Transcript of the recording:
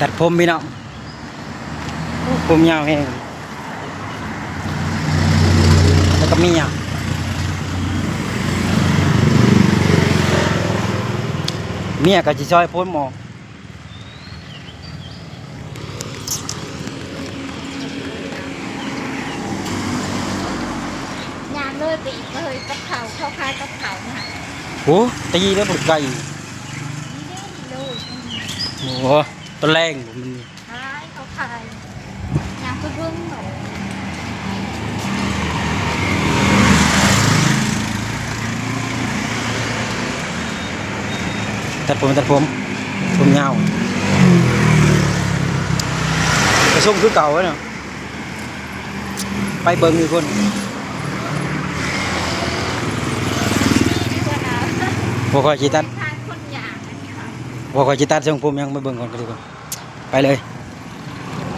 ตัดผมพี่น้องผมยาวแห้งแล้วก็มีเมียก็จะช่วยพ้นหมอกยางเลยไปอีกเลยกับเขาเข้าคายกับเขานะ โอ้ตีแล้วปวดไก่ นี่ได้เลย โอ้ตัวแรงมัน คายเขาคายยางเพิ่งเหมือน ตัดผมยาวกระชุ่มคือเก่าเนาะไปเบิ่งมีคน นี่ด้วยนะ พอคอยจิตัด ทานคนอย่างอันนี้ค่ะ พอคอยจิตัดทรงผมยังไม่เบิ่งก่อนก็ดีกว่าไปเลย